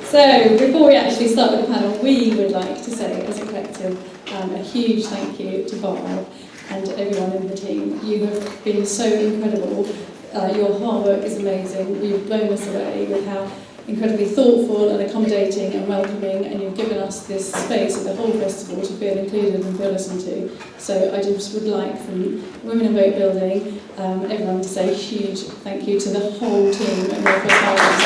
So, before we actually start with the panel, we would like to say, as a collective, a huge thank you to Bob and everyone in the team. You have been so incredible. Your hard work is amazing. You've blown us away with how incredibly thoughtful and accommodating and welcoming, and you've given us this space at the whole festival to feel included and feel listened to. So I just would like, from Women in Boat Building, everyone to say a huge thank you to the whole team at Northwest Maritime.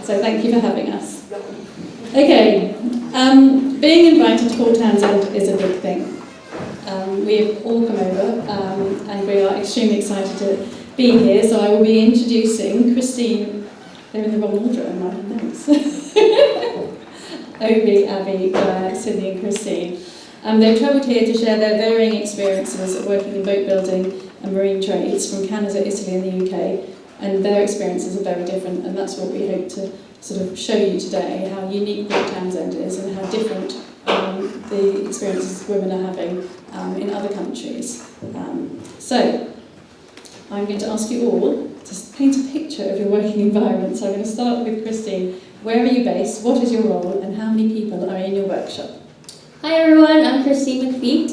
So thank you for having us. Okay, being invited to Port Townsend is a big thing. We have all come over and we are extremely excited to be here. So I will be introducing Christine. They're in the wrong order in my notes. Obi, Abby, Claire, Sydney and Christine. They've travelled here to share their varying experiences of working in boat building and marine trades from Canada, Italy and the UK. And their experiences are very different, and that's what we hope to sort of show you today, how unique Port Townsend is and how different the experiences women are having in other countries. So, I'm going to ask you all to paint a picture of your working environment. So I'm going to start with Christine. Where are you based, what is your role, and how many people are in your workshop? Hi everyone, I'm Christine McFeet.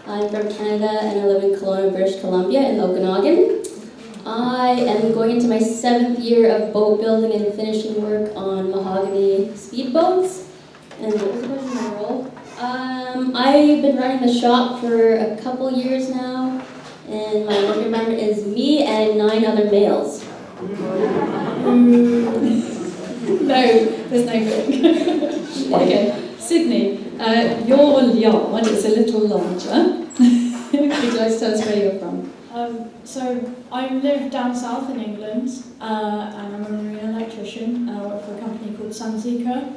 I'm from Canada and I live in Kelowna, British Columbia in Okanagan. I am going into my 7th year of boat building and finishing work on mahogany speedboats. And what was the question of my role? I've been running the shop for a couple years now, and my work environment is me and 9 other males. No, there's no book. Okay, Sydney, your yard is a little larger. Would you like to tell us where you're from? So I live down south in England, and I'm a marine electrician. I work for a company called Sunseeker.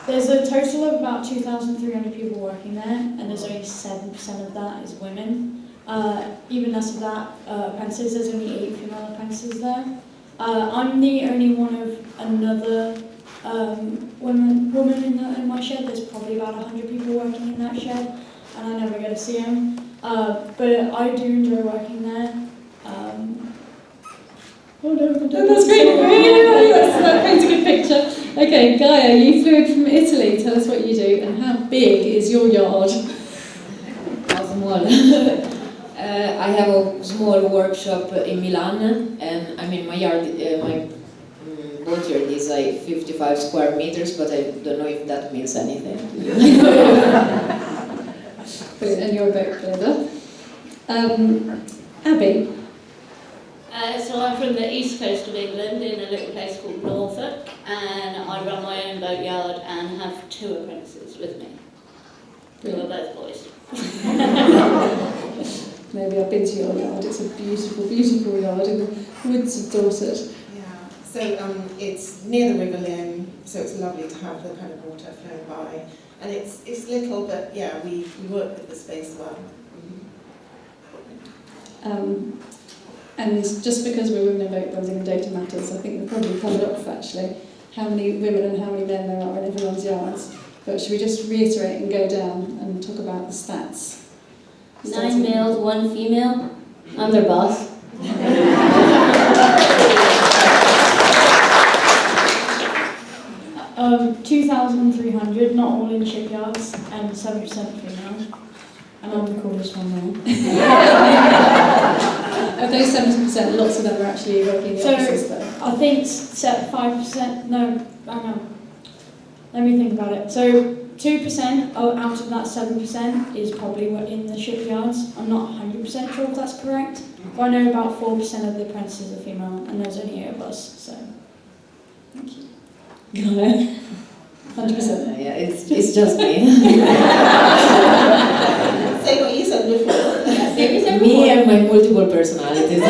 There's a total of about 2,300 people working there, and there's only 7% of that is women. Even less of that apprentices. There's only 8 female apprentices there. I'm the only one of another woman in my shed. There's probably about 100 people working in that shed, and I never get to see them. But I do enjoy working there. That's great. That paints a good picture. Okay, Gaia, you flew in from Italy. Tell us what you do and how big is your yard? How small? I have a small workshop in Milan, and I mean my yard, my boat yard is like 55 square meters, but I don't know if that means anything. Brilliant, and you're a boat builder. Abby? So I'm from the east coast of England in a little place called Norfolk, and I run my own boat yard and have 2 apprentices with me. Who are both boys. Maybe I've been to your yard. It's a beautiful, beautiful yard in the woods of Dorset. Yeah, so it's near the River Lynn, so it's lovely to have the kind of water flowing by. And it's little, but yeah, we work with the space well. And just because we're women in boat building and data matters, I think we've probably covered off actually how many women and how many men there are in everyone's yards. But should we just reiterate and go down and talk about the stats? 9 males, 1 female. I'm their boss. 2,300, not all in shipyards, and 7% female. And I'm the coolest one there. Of those 70%, lots of them are actually working in the offices though. I think 5%, no, hang on. Let me think about it. So 2% out of that 7% is probably in the shipyards. I'm not 100% sure if that's correct, but I know about 4% of the apprentices are female, and there's only 8 of us, so thank you. 100%. Yeah, it's just me. Say what you said before. Me and my multiple personalities.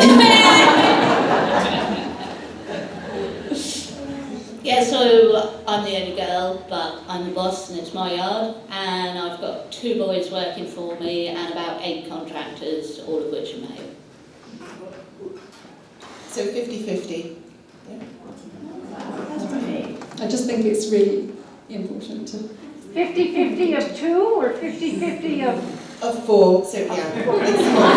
Yeah, so I'm the only girl, but I'm the boss and it's my yard, and I've got 2 boys working for me and about 8 contractors, all of which are male. So 50-50. Yeah. I just think it's really important to 50-50 of 2 or 50-50 of... Of 4, so yeah, it's small.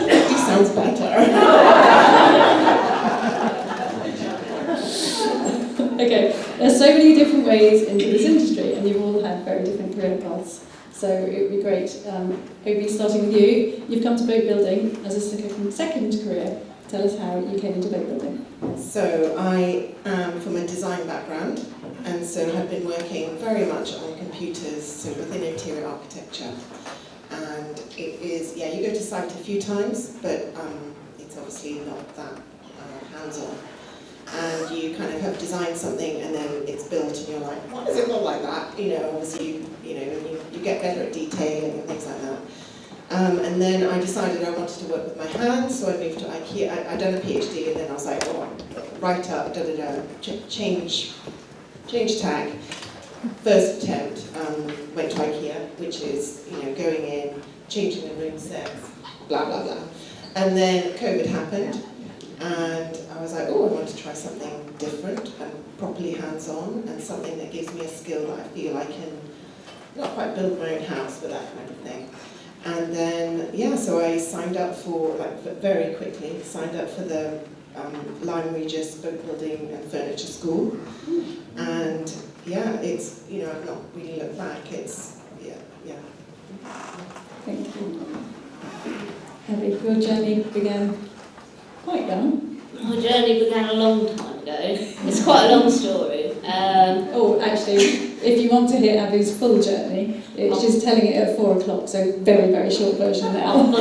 50 sounds better. Okay, there's so many different ways into this industry, and you've all had very different career paths. So it would be great. Obi, starting with you, you've come to boat building as a second career. Tell us how you came into boat building. So I am from a design background, and so have been working very much on computers, so within interior architecture. And it is, yeah, you go to site a few times, but it's obviously not that hands-on. And you kind of have designed something, and then it's built, and you're like, why does it look like that? You know, obviously, you get better at detailing and things like that. And then I decided I wanted to work with my hands, so I moved to IKEA. I'd done a PhD, and then I was like, oh, write up, change tack. First attempt, went to IKEA, which is, going in, changing the room sets, blah, blah, blah. And then COVID happened, and I was like, oh, I want to try something different and properly hands-on, and something that gives me a skill that I feel I can, not quite build my own house, but that kind of thing. And then, yeah, so I signed up for, very quickly, signed up for the Lyme Regis Boat Building and Furniture School. And yeah, it's, I've not really looked back, it's, yeah. Thank you. Abby, your journey began quite young. My journey began a long time ago. It's quite a long story. Actually, if you want to hear Abby's full journey, she's telling it at 4 o'clock, so very, very short version now.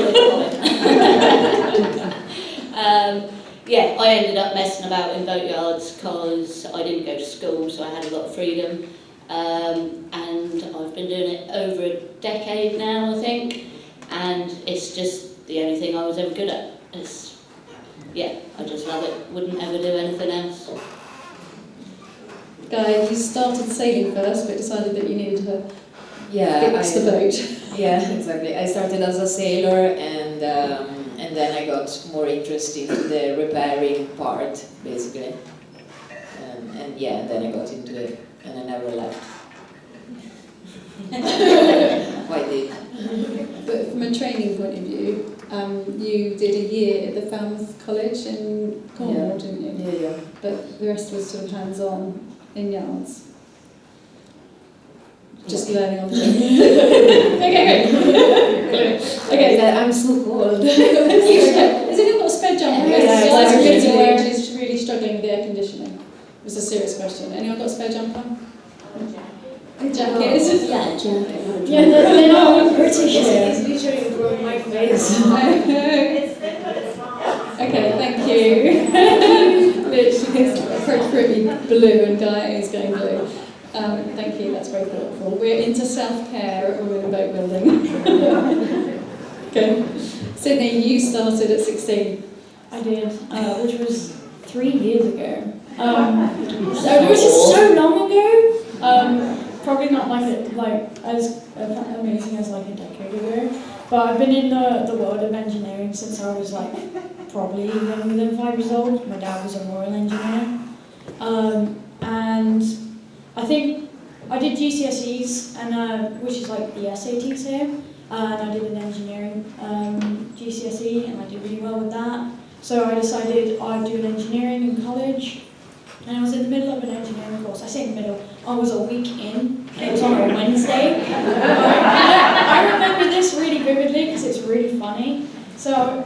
Yeah, I ended up messing about in boatyards because I didn't go to school, so I had a lot of freedom. And I've been doing it over a decade now, I think, and it's just the only thing I was ever good at. I just love it. Wouldn't ever do anything else. Guy, you started sailing first, but decided that you needed to fix the boat. Yeah, exactly. I started as a sailor, and then I got more interested in the repairing part, basically. And then I got into it, and I never left. Why did? But from a training point of view, you did a year at the Falmouth College in Cornwall, didn't you? Yeah. But the rest was sort of hands-on in yards. Just learning on the job. Okay. I'm so cold. Has anyone got a spare jumper? Yeah, She's really struggling with the air conditioning. It was a serious question. Anyone got a spare jumper? Jacket? Yeah, jacket. Yeah, they're not British. It's literally growing my face. Okay, thank you. Literally, it's appropriately blue, and Guy is going blue. Thank you, that's very thoughtful. We're into self-care at Women in Boat Building. Okay. Sydney, you started at 16. I did, which was 3 years ago. Which is so long ago. Probably not as amazing as a decade ago. But I've been in the world of engineering since I was probably even within 5 years old. My dad was a Royal Engineer. And I think I did GCSEs, and which is like the SATs here. And I did an engineering GCSE, and I did really well with that. So I decided I'd do an engineering in college, and I was in the middle of an engineering course. I say in the middle, I was a week in, and it was on a Wednesday. I remember this really vividly because it's really funny. So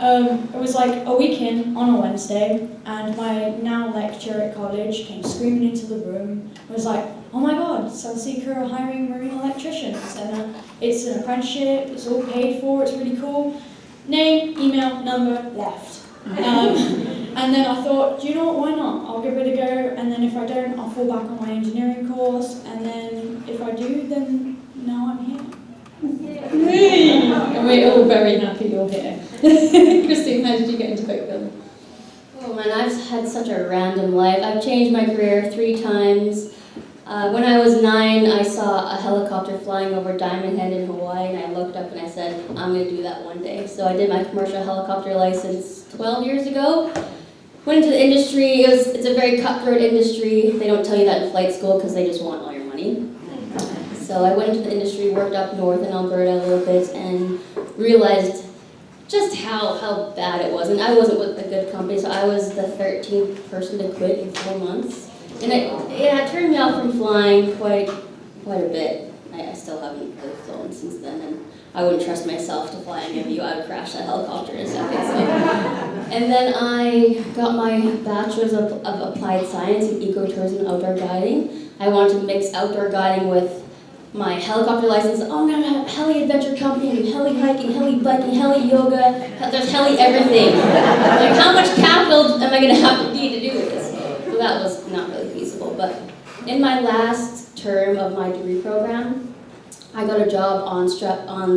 it was a week in on a Wednesday, and my now lecturer at college came screaming into the room. It was like, oh my God, Sunseeker are hiring marine electricians, and it's an apprenticeship, it's all paid for, it's really cool. Name, email, number, left. And then I thought, do you know what, why not? I'll give it a go, and then if I don't, I'll fall back on my engineering course, and then if I do, then now I'm here. Yay! And we're all very happy you're here. Christine, how did you get into boat building? Oh man, I've had such a random life. I've changed my career 3 times. When I was 9, I saw a helicopter flying over Diamond Head in Hawaii, and I looked up and I said, I'm going to do that one day. So I did my commercial helicopter license 12 years ago, Went into the industry. It's a very cutthroat industry. They don't tell you that in flight school because they just want all your money. So I went into the industry, worked up north in Alberta a little bit, and realized just how bad it was. And I wasn't with a good company, so I was the 13th person to quit in 4 months. And it turned me off from flying quite a bit. I still haven't really flown since then, and I wouldn't trust myself to fly any of you. I would crash that helicopter in a second. So. And then I got my bachelor's of applied science in ecotourism and outdoor guiding. I wanted to mix outdoor guiding with my helicopter license. Oh, I'm gonna have a heli adventure company, and do heli hiking, heli biking, heli yoga. There's heli everything. Like, how much capital am I gonna have to need to do this? So that was not really feasible. But in my last term of my degree program, I got a job on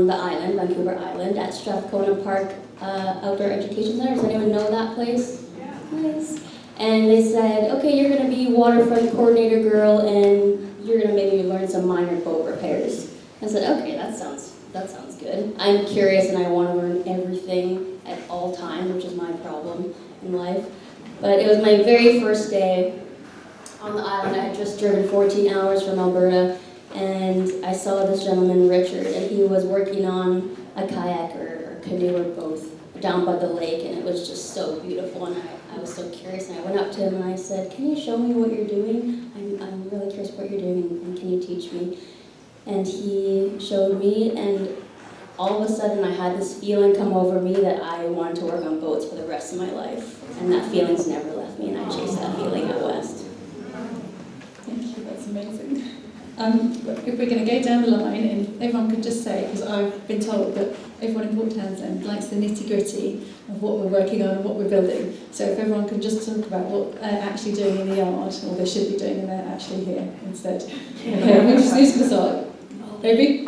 the island, Vancouver Island, at Strathcona Park Outdoor Education Center. Does anyone know that place? Yeah. Nice. And they said, okay, you're going to be waterfront coordinator girl, and you're going to maybe learn some minor boat repairs. I said, okay, that sounds good. I'm curious and I want to learn everything at all times, which is my problem in life. But it was my very first day on the island. I had just driven 14 hours from Alberta, and I saw this gentleman, Richard, and he was working on a kayak or canoe or both down by the lake, and it was just so beautiful, and I was so curious, and I went up to him and I said, can you show me what you're doing? I'm really curious what you're doing, and can you teach me? And he showed me, and all of a sudden I had this feeling come over me that I wanted to work on boats for the rest of my life, and that feeling's never left me, and I chased that feeling out west. Thank you, that's amazing. If we're going to go down the line, and everyone could just say, because I've been told that everyone in Port Townsend likes the nitty-gritty of what we're working on and what we're building. So if everyone could just talk about what they're actually doing in the yard, or they should be doing, and they're actually here instead. Okay, who's the start? Maybe?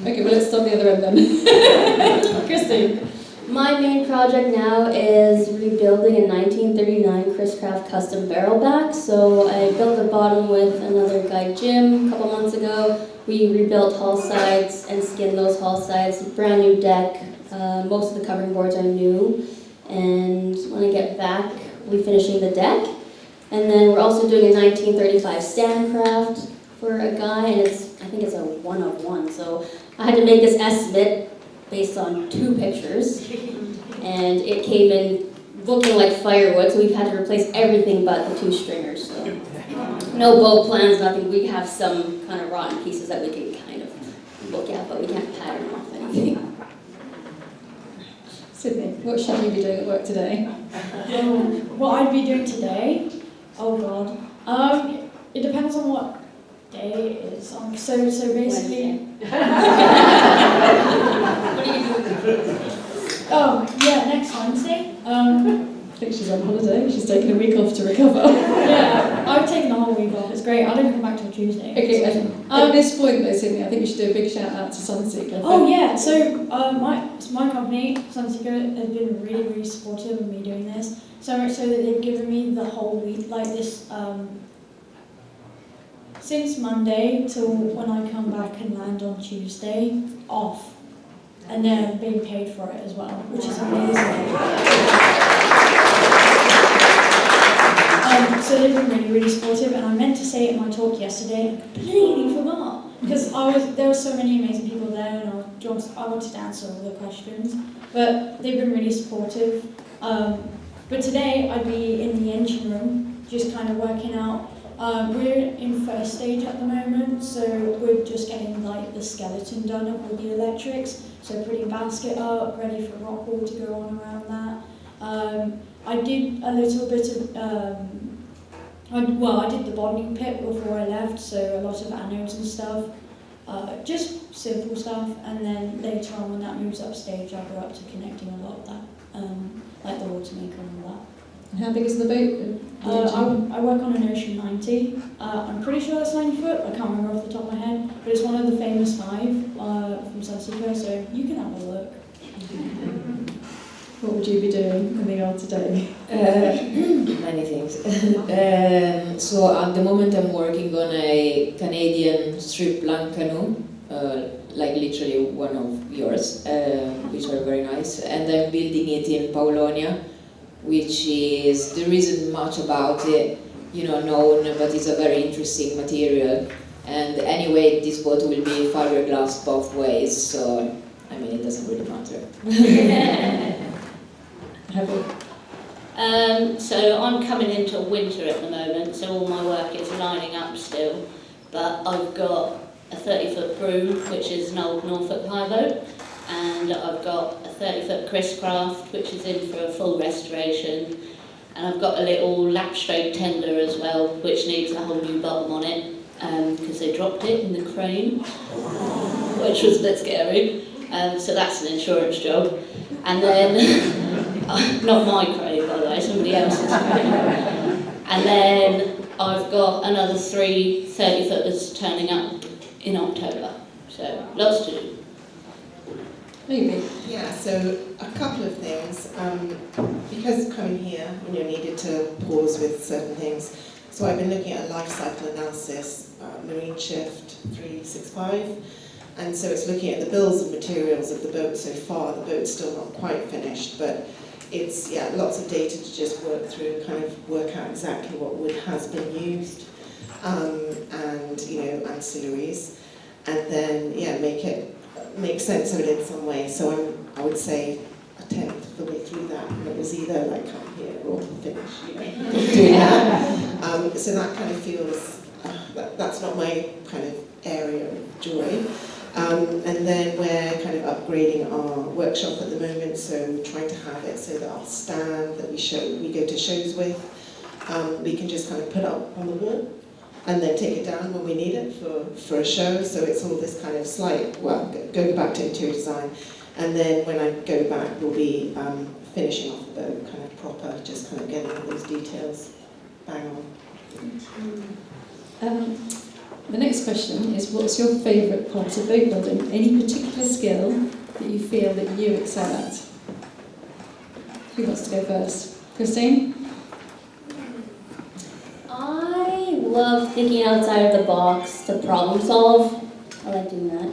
Okay, well, let's start the other end then. Christine. My main project now is rebuilding a 1939 Chris Craft custom barrel back. So I built the bottom with another guy, Jim, a couple months ago. We rebuilt hull sides and skinned those hull sides, brand new deck. Most of the covering boards are new. And when I get back, we'll be finishing the deck. And then we're also doing a 1935 Standcraft for a guy, and I think it's a 1 of 1. So I had to make this estimate based on 2 pictures, and it came in looking like firewood, so we've had to replace everything but the 2 stringers. So no boat plans, nothing. We have some kind of rotten pieces that we can kind of look at, but we can't pattern off anything. Sydney, what should you be doing at work today? What I'd be doing today? Oh God. It depends on what day it is. So basically. What are you doing? Oh yeah, next Wednesday. I think she's on holiday. She's taking a week off to recover. Yeah, I've taken the whole week off. It's great. I don't come back till Tuesday. Okay, at this point though, Sydney, I think we should do a big shout out to Sunseeker. Oh yeah, so my company, Sunseeker, has been really supportive of me doing this. So much so that they've given me the whole week, like this, since Monday till when I come back and land on Tuesday, off. And then I'm being paid for it as well, which is amazing. So they've been really supportive, and I meant to say it in my talk yesterday, and completely forgot. Because there were so many amazing people there, and I wanted to answer all the questions. But they've been really supportive. But today I'd be in the engine room, just kind of working out. We're in first stage at the moment, so we're just getting like the skeleton done up with the electrics. So putting basket up, ready for rock wool to go on around that. I did a little bit of, I did the bonding pit before I left, so a lot of anodes and stuff. Just simple stuff, and then later on when that moves upstage, I'll go up to connecting a lot of that, like the water maker and all that. And how big is the boat? I work on an Ocean 90. I'm pretty sure that's 90 foot. I can't remember off the top of my head, but it's one of the famous 5 from Sunseeker, so you can have a look. What would you be doing in the yard today? Many things. So at the moment I'm working on a Canadian strip blank canoe, like literally one of yours, which are very nice. And I'm building it in Paulonia, which is, there isn't much about it, known, but it's a very interesting material. And anyway, this boat will be fiberglass both ways, so it doesn't really matter. So I'm coming into winter at the moment, so all my work is lining up still. But I've got a 30-foot broom, which is an old Norfolk high boat, and I've got a 30-foot Chris Craft, which is in for a full restoration, and I've got a little lapstrade tender as well, which needs a whole new bottom on it, because they dropped it in the crane, which was a bit scary. So that's an insurance job. And then, not my crane by the way, somebody else's crane. And then I've got another 3 30-footers turning up in October. So lots to do. Maybe. Yeah, so a couple of things. Because coming here, needed to pause with certain things. So I've been looking at a life cycle analysis, Marine Shift 365. And so it's looking at the bills of materials of the boat so far. The boat's still not quite finished, but it's, lots of data to just work through and kind of work out exactly what wood has been used, and, ancillaries. And then, make sense of it in some way. So I would say a tenth of the way through that, and it was either like come here or finish, doing that. So that kind of feels, that's not my kind of area of joy. And then we're kind of upgrading our workshop at the moment, so trying to have it so that our stand that we go to shows with, we can just kind of put up on the wall and then take it down when we need it for a show. So it's all this kind of slight, going back to interior design. And then when I go back, we'll be finishing off the boat kind of proper, just kind of getting all those details bang on. The next question is, what's your favourite part of boat building? Any particular skill that you feel that you excel at? Who wants to go first? Christine? I love thinking outside of the box to problem solve. I like doing that.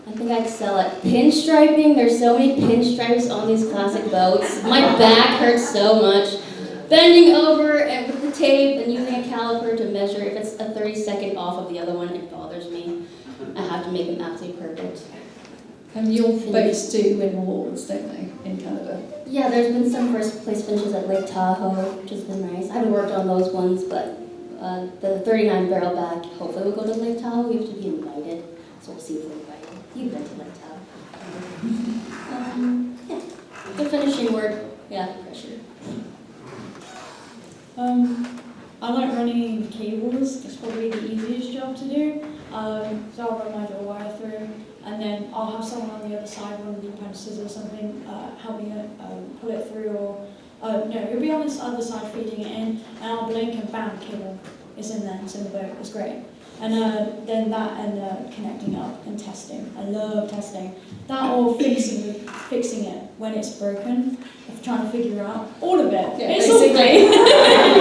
I think I excel at pinstriping. There's so many pinstripes on these classic boats. My back hurts so much. Bending over and with the tape and using a caliper to measure if it's a 30-second off of the other one, it bothers me. I have to make them absolutely perfect. And your boats do win awards, don't they, in Canada? Yeah, there's been some first place finishes at Lake Tahoe, which has been nice. I haven't worked on those ones, but the 39 barrel back, hopefully we'll go to Lake Tahoe. We have to be invited, so we'll see if we're invited. You've been to Lake Tahoe. The finishing work, pressure. I like running cables. It's probably the easiest job to do. So I'll run my door wire through, and then I'll have someone on the other side, one of the apprentices or something, helping it pull it through, or it'll be on this other side feeding it in, and I'll blink and bam, cable is in there, it's in the boat, it's great. And then that and connecting up and testing. I love testing. That or fixing it when it's broken. Of trying to figure out all of it. Yeah, it's all basically.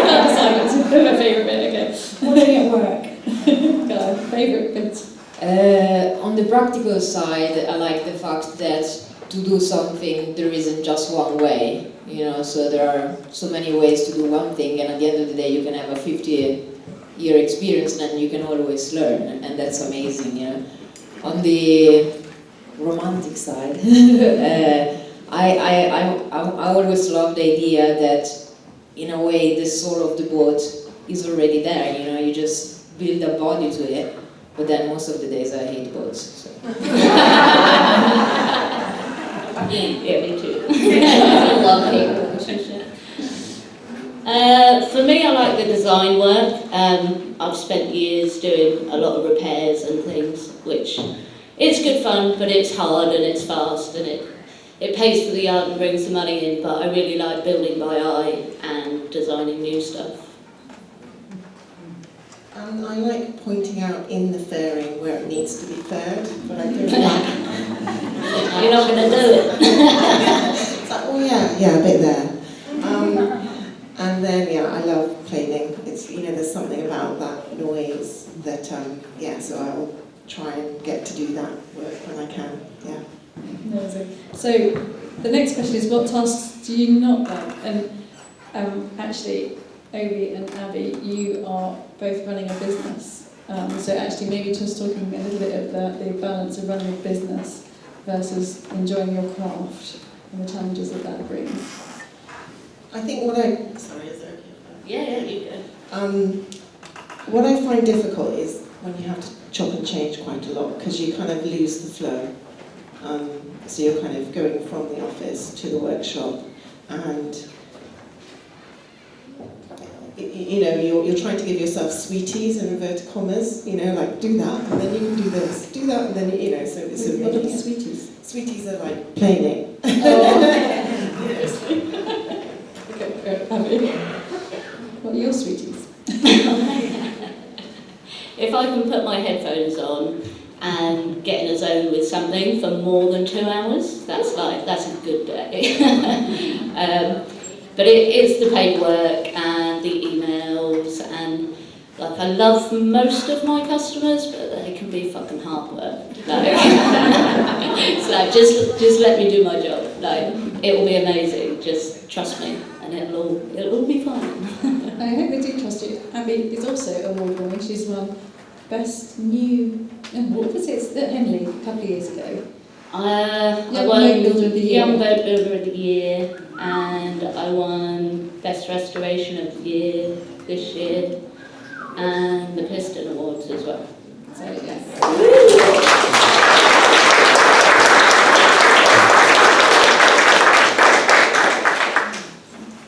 That's my favourite bit, okay. watching it work. Go, favourite bits. On the practical side, I like the fact that to do something there isn't just one way, so there are so many ways to do one thing, and at the end of the day you can have a 50-year experience and you can always learn, and that's amazing. On the romantic side, I always love the idea that in a way the soul of the boat is already there, you just build a body to it, but then most of the days I hate boats. So. Yeah, me too. It's a love-hate relationship. For me, I like the design work. I've spent years doing a lot of repairs and things, which it's good fun, but it's hard and it's fast and it pays for the yard and brings the money in, but I really like building by eye and designing new stuff. I like pointing out in the fairing where it needs to be faired, but I don't like... You're not going to do it. It's like, oh yeah, a bit there. And then, I love planing. It's, there's something about that noise that, so I'll try and get to do that work when I can. Yeah. Amazing. So the next question is, what tasks do you not like? And actually, Obi and Abby, you are both running a business. So actually maybe just talking a little bit about the balance of running a business versus enjoying your craft and the challenges that brings. I think what I... Sorry, is it okay? Yeah, you go. What I find difficult is when you have to chop and change quite a lot, because you kind of lose the flow. So you're kind of going from the office to the workshop, and you know, you're trying to give yourself sweeties in inverted commas, you know, like do that, and then you can do this, do that, and then, you know, so it's sort of What are making it. sweeties? Sweeties are like planing. Okay, Abby. What are your sweeties? If I can put my headphones on and get in a zone with something for more than 2 hours, that's a good day. But it is the paperwork and the emails, and like I love most of my customers, but they can be fucking hard work. Like, so just let me do my job. Like, it will be amazing. Just trust me, and it'll all be fine. I hope they do trust you. Abby is also award-winning. She's won Best New... what was it? At Henley a couple of years ago. I Young won Boat Builder of the Year. Young Boat Builder of the Year, and I won Best Restoration of the Year this year, and the Piston Awards as well. So, yes.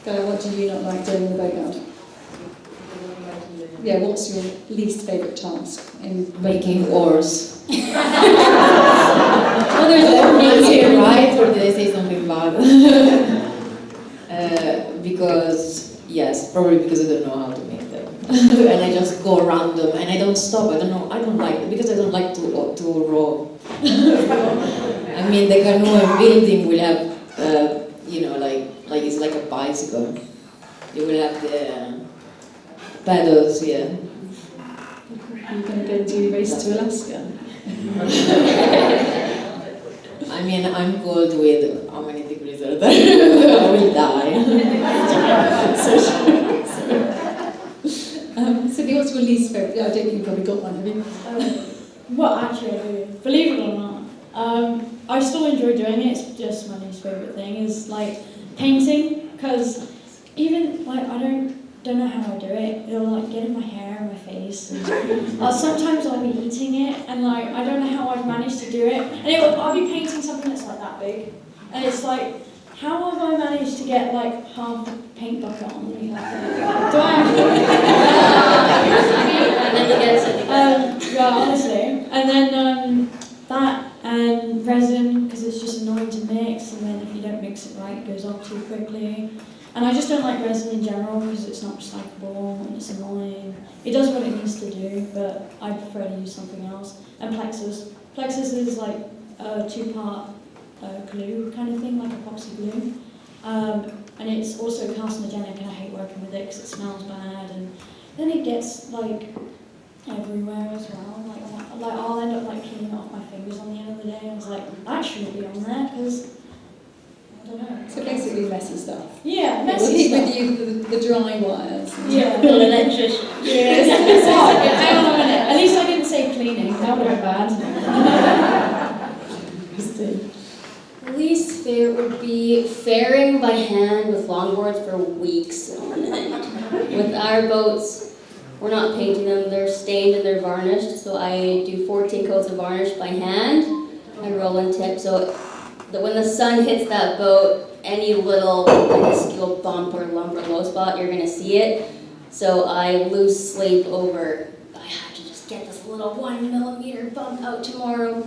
Bella, what do you not like doing in the boatyard? Yeah, what's your least favourite task in Making oars. Well, there's Am I right, or did I say something bad? Because, yes, probably because I don't know how to make them. And I just go around them, and I don't stop. I don't know, I don't like it, because I don't like to row. I mean, the canoe I'm building will have, you know, like it's like a bicycle. You will have the paddles, yeah. You're going to go do Race to Alaska? I mean, I'm cold with how many degrees are there? I will die. Sydney, what's your least favourite? Yeah, I don't think you've probably got one, have you? Well, actually, I do. Believe it or not, I still enjoy doing it. It's just my least favourite thing is like painting, because even like I don't know how I do it. It'll like get in my hair and my face. And, sometimes I'll be eating it, and like I don't know how I've managed to do it. And I'll be painting something that's like that big, and it's like, how have I managed to get like half the paint bucket on me? Like that? Do I have And then you get something. yeah, honestly. And then that and resin, because it's just annoying to mix, and then if you don't mix it right, it goes off too quickly. And I just don't like resin in general because it's not recyclable and it's annoying. It does what it needs to do, but I prefer to use something else. And Plexus. Plexus is like a 2-part glue kind of thing, like epoxy glue. And it's also carcinogenic, and I hate working with it because it smells bad, and then it gets like everywhere as well. Like I'll end up like cleaning off my fingers on the end of the day. I was like, that shouldn't be on there because I don't know. So basically messy stuff. Yeah, We'll messy keep stuff. with you the dry wires. Yeah. Full electrician. Yes. Hang on a minute. At least I didn't say cleaning. That would have been bad. Christine. Least favorite would be faring by hand with longboards for weeks on end. With our boats, we're not painting them, they're stained and they're varnished, so I do 14 coats of varnish by hand and roll and tip, so that when the sun hits that boat, any little minuscule bump or lump or low spot, you're gonna see it. So I lose sleep over, I have to just get this little 1 millimeter bump out tomorrow.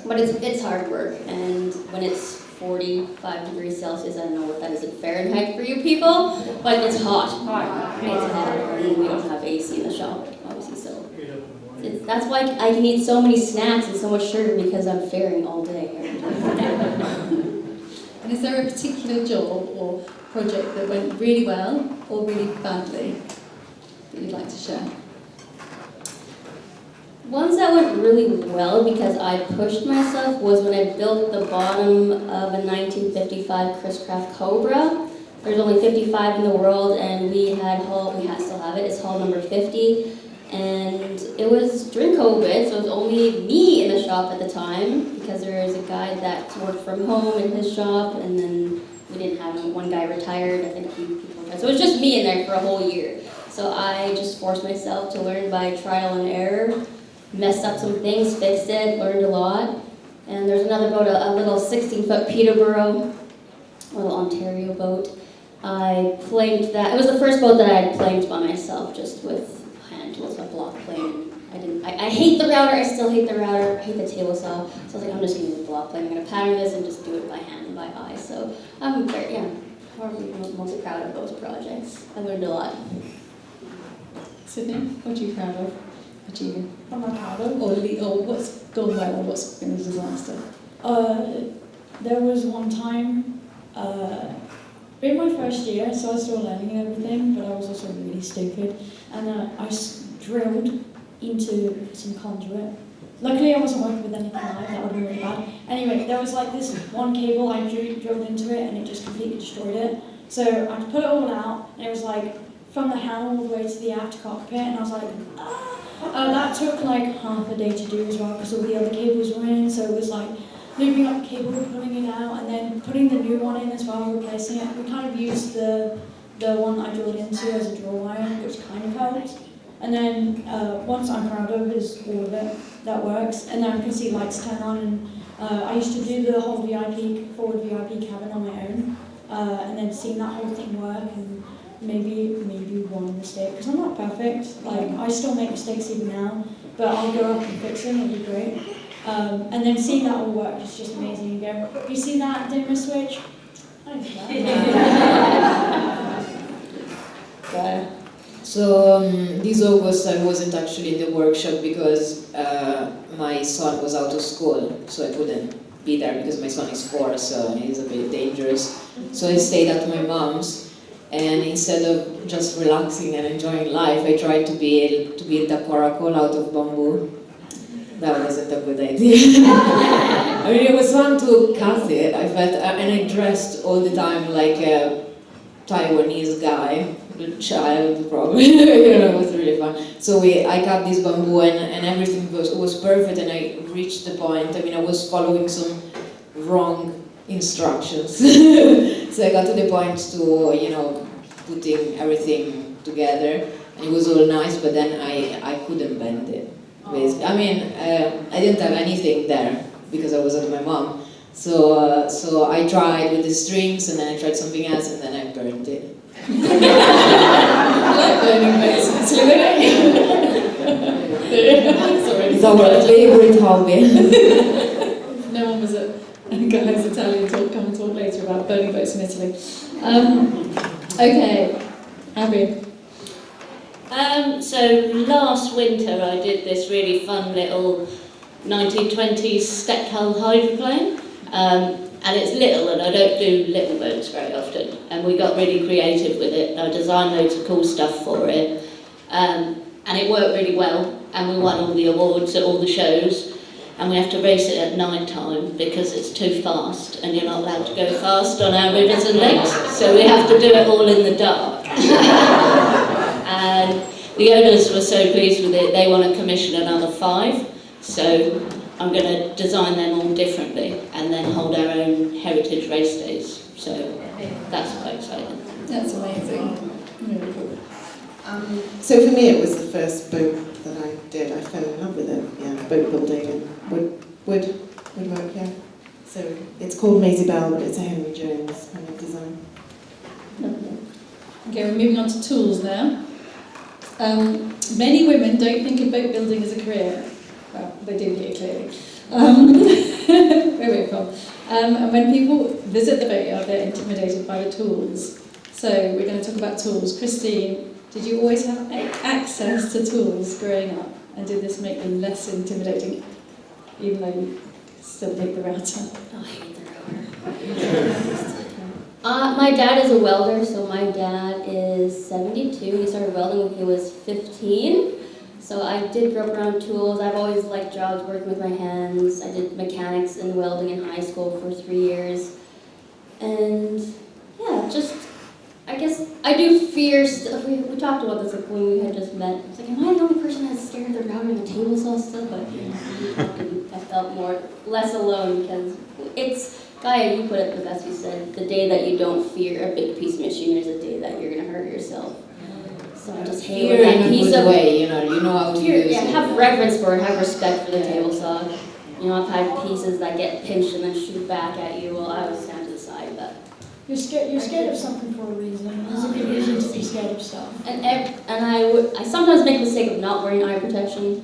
But it's hard work, and when it's 45 degrees Celsius, I don't know what that is in Fahrenheit for you people, but it's hot. It's hot, and we don't have AC in the shop, obviously, so that's why I can eat so many snacks and so much sugar, because I'm faring all day. And is there a particular job or project that went really well or really badly that you'd like to share? Ones that went really well because I pushed myself was when I built the bottom of a 1955 Chris Craft Cobra. There's only 55 in the world, and we still have it. It's hull number 50, and it was during COVID, so it was only me in the shop at the time because there was a guy that worked from home in his shop, and then we didn't have him. One guy retired. I think a few people retired, so it was just me in there for a whole year. So I just forced myself to learn by trial and error. Messed up some things, fixed it, learned a lot. And there's another boat, a little 16-foot Peterborough, a little Ontario boat. I planked that. It was the first boat that I had planked by myself, just with hand tools, a block plane. I hate the router. I still hate the router. I hate the table saw. So I was like, I'm just going to use a block plane. I'm going to pattern this and just do it by hand and by eye. So I'm probably most proud of those projects. I learned a lot. Sydney, what are you proud of achieving? What am I proud of? Or what's gone well, or what's been a disaster? There was one time, in my first year, so I was still learning and everything, but I was also really stupid, and I drilled into some conduit. Luckily, I wasn't working with anything live, that would have been really bad. Anyway, there was like this one cable, I drilled into it, and it just completely destroyed it. So I had to put it all out, and it was like from the helm all the way to the aft cockpit, and I was like, ah! That took like half a day to do as well, because all the other cables were in, so it was like looping up the cable, pulling it out, and then putting the new one in as well, replacing it. We kind of used the one I drilled into as a draw wire, which kind of helped. And then once I'm proud of is all of it that works, and then I can see lights turn on, and I used to do the whole forward VIP cabin on my own, and then seeing that whole thing work, and maybe one mistake, because I'm not perfect. Like, I still make mistakes even now, but I'll go up and fix them, it'll be great. And then seeing that all work is just amazing. You go, you see that dimmer switch? I didn't see that. There. So this August I wasn't actually in the workshop because my son was out of school, so I couldn't be there because my son is 4, so he's a bit dangerous. So I stayed at my mom's. And instead of just relaxing and enjoying life, I tried to build a coracle out of bamboo. That wasn't a good idea. I mean, it was fun to cut it, I felt, and I dressed all the time like a Taiwanese guy, child probably, it was really fun. So I cut this bamboo and everything was perfect, and I reached the point. I mean, I was following some wrong instructions. So I got to the point to, putting everything together, and it was all nice, but then I couldn't bend it. Basically. I mean, I didn't have anything there because I was at my mom. So I tried with the strings, and then I tried something else, and then I burned it. I like burning bits, It's our favorite hobby. No one was at Guy's Italian talk. Come and talk later about burning boats in Italy. Okay, Abby. So last winter I did this really fun little 1920s step hull hydroplane, and it's little, and I don't do little boats very often, and we got really creative with it. I designed loads of cool stuff for it, and it worked really well, and we won all the awards at all the shows. And we have to race it at night time because it's too fast, and you're not allowed to go fast on our rivers and lakes, so we have to do it all in the dark. And the owners were so pleased with it, they want to commission another 5, so I'm going to design them all differently and then hold our own heritage race days, so that's quite exciting. That's amazing. Really cool. So for me, it was the first boat that I did. I fell in love with it. Yeah, boat building and woodwork. Yeah. So it's called Maisie Bell, but it's a Henry Jones kind of design. Okay, we're moving on to tools now. Many women don't think of boat building as a career. Well, they do here clearly. Where we're from. And when people visit the boatyard, they're intimidated by the tools. So we're going to talk about tools. Christine, did you always have access to tools growing up? And did this make them less intimidating, even though you still hate the router? Oh, I hate the router. My dad is a welder, so my dad is 72. He started welding when he was 15. So I did grow up around tools. I've always liked jobs working with my hands. I did mechanics and welding in high school for 3 years. And yeah, just, I guess, I do fear, we talked about this like, when we had just met. I was like, am I the only person that's scared they're routing a table saw still? But I felt less alone because it's, Gaia, you put it the best, you said, the day that you don't fear a big piece of machinery is the day that you're going to hurt yourself. So I just hate Fear in that a piece good of way, you know how to use yeah, it. have reverence for it, have respect for the table saw. You know, I've had pieces that get pinched and then shoot back at you. Well, I always stand to the side, but You're scared of something for a reason. There's a good reason to be scared of stuff. and I sometimes make the mistake of not wearing eye protection,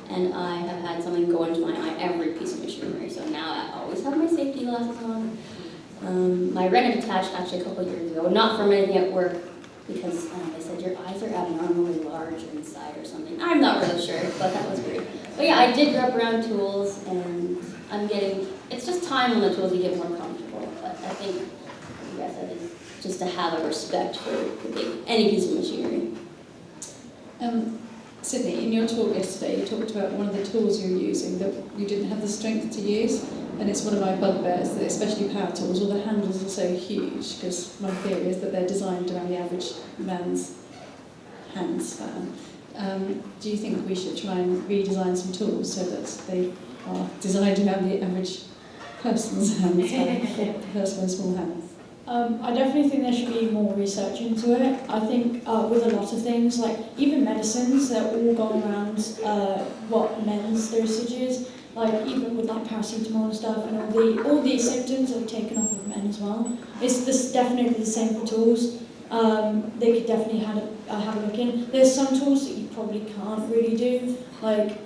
and I have had something go into my eye every piece of machinery. So now I always have my safety glasses on. My retina detached actually a couple of years ago, not from anything at work, because they said your eyes are abnormally large inside or something. I'm not really sure, but that was weird. But yeah, I did grow up around tools, and it's just time on the tools you get more comfortable. But I think, you guys said, it's just to have a respect for any piece of machinery. Sydney, in your talk yesterday, you talked about one of the tools you were using that you didn't have the strength to use, and it's one of my bugbears, that especially power tools, all the handles are so huge, because my theory is that they're designed around the average man's hand span. Do you think we should try and redesign some tools so that they are designed around the average person's hand span, person with small hands? I definitely think there should be more research into it. I think with a lot of things, like even medicines, they're all gone around what men's dosage is. Like even with like paracetamol and stuff, and all the symptoms are taken off of men as well. It's definitely the same for tools. They could definitely have a look in. There's some tools that you probably can't really do, like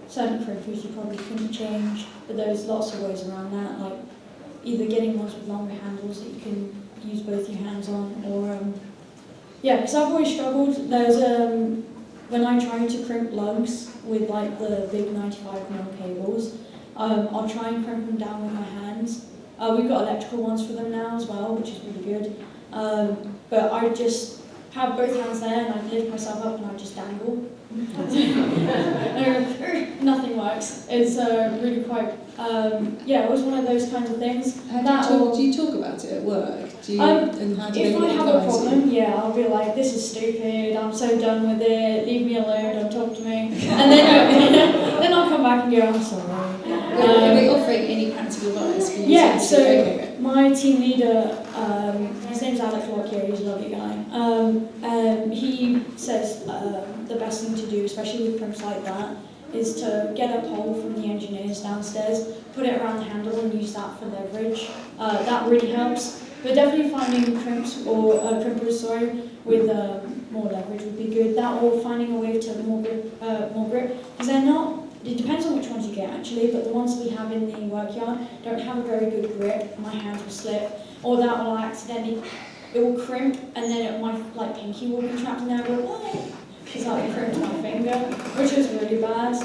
certain crimpers you probably couldn't change, but there's lots of ways around that, like either getting ones with longer handles that you can use both your hands on, or yeah, because I've always struggled. There's when I try to crimp lugs with like the big 95mm cables, I'll try and crimp them down with my hands. We've got electrical ones for them now as well, which is really good. But I just have both hands there and I lift myself up and I just dangle. Nothing works. It's really quite, yeah, it was one of those kinds of things. Do you talk about it at work? And how do If you I have a advise you? problem, yeah, I'll be like, this is stupid, I'm so done with it, leave me alone, don't talk to me. And then I'll come back and go, I'm sorry. Are we offering any practical advice for you? Yeah, so my team leader, his name's Alex Lockyer, he's a lovely guy. He says the best thing to do, especially with crimps like that, is to get a pole from the engineers downstairs, put it around the handle and use that for leverage. That really helps. But definitely finding crimps or crimpers, with more leverage would be good. That, or finding a way to more grip, because they're not. It depends on which ones you get actually, but the ones we have in the work yard don't have a very good grip. My hands will slip, or that will accidentally, it will crimp, and then my pinky will be trapped in there. And go, because that crimped my finger, which was really bad.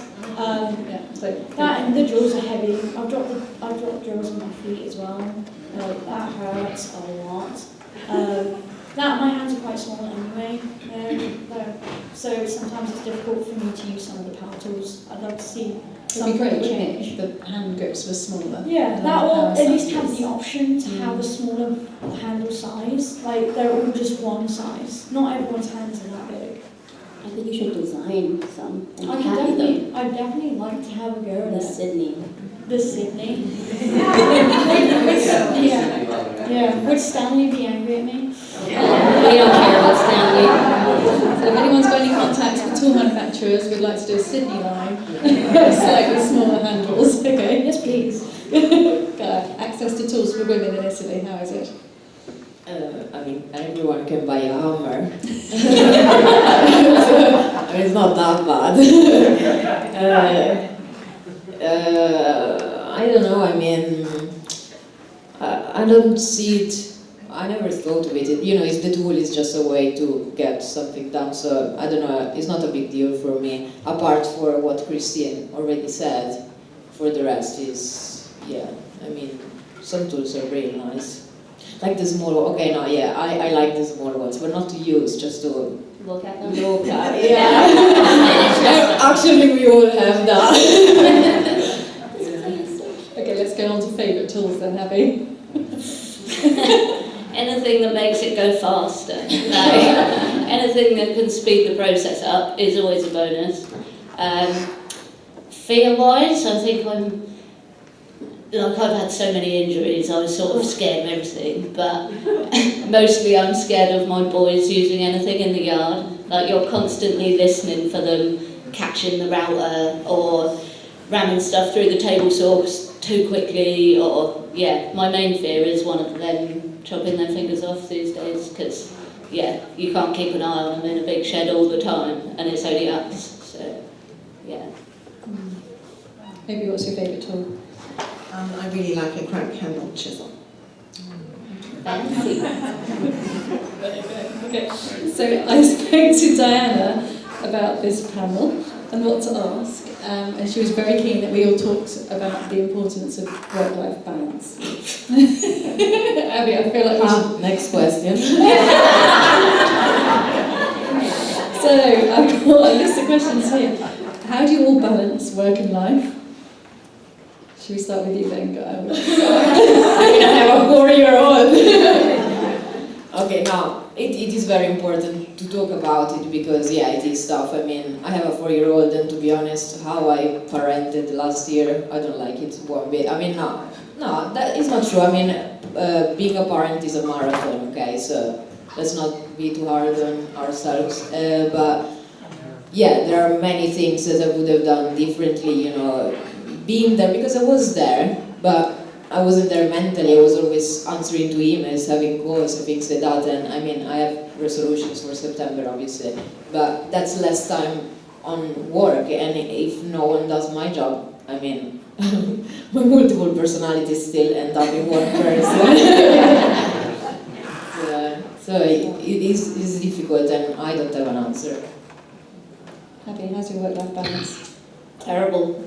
That and the drills are heavy. I've dropped drills on my feet as well. That hurts a lot. My hands are quite small anyway, so sometimes it's difficult for me to use some of the power tools. I'd love to see It'd be great, wouldn't change. it, if the hand grips were smaller? Yeah, that will at least have the option to have a smaller handle size. Like they're all just one size. Not everyone's hands are that big. I think you should design some and I'd copy them. definitely like to have a go at The it. Sydney. The Sydney. Yeah. Would Stanley be angry at me? We don't care about Stanley. So if anyone's got any contacts with tool manufacturers, we'd like to do a Sydney line, slightly smaller handles. Okay. Yes, please. Access to tools for women in Italy, how is it? I mean, everyone can buy a hammer. I mean, it's not that bad. I don't know, I mean, I don't see it, I never thought of it. You know, if the tool is just a way to get something done, so I don't know, it's not a big deal for me, apart for what Christine already said. For the rest is, yeah, I mean, some tools are really nice. Like the small one. Okay, no, yeah, I like the small ones, but not to use, just to Look at them. look at. Yeah. Actually, we all have that. Okay, let's go on to favourite tools then, Abby. Anything that makes it go faster. Anything that can speed the process up is always a bonus. Fear-wise, I think I've had so many injuries, I was sort of scared of everything, but mostly I'm scared of my boys using anything in the yard. Like, you're constantly listening for them catching the router or ramming stuff through the table saws too quickly, or, yeah, my main fear is one of them chopping their fingers off these days, because, yeah, you can't keep an eye on them in a big shed all the time, and it's only us, so, yeah. Maybe what's your favourite tool? I really like a crank handle chisel. Fancy. Okay, so I spoke to Diana about this panel and what to ask, and she was very keen that we all talked about the importance of work-life balance. Abby, I feel like we should... Next question. So I've got a list of questions here. How do you all balance work and life? Should we start with you then, Gail? I have a 4-year-old. Okay, now, it is very important to talk about it because, yeah, it is tough. I mean, I have a 4-year-old, and to be honest, how I parented last year, I don't like it one bit. I mean, no, that is not true. I mean, being a parent is a marathon, okay, so let's not be too hard on ourselves. But, yeah, there are many things that I would have done differently, you know, being there, because I was there, but I wasn't there mentally. I was always answering to emails, having calls and things like that, and I mean, I have resolutions for September, obviously, but that's less time on work, and if no one does my job, I mean, my multiple personalities still end up in one person. So it is difficult, and I don't have an answer. Abby, how's your work-life balance? Terrible.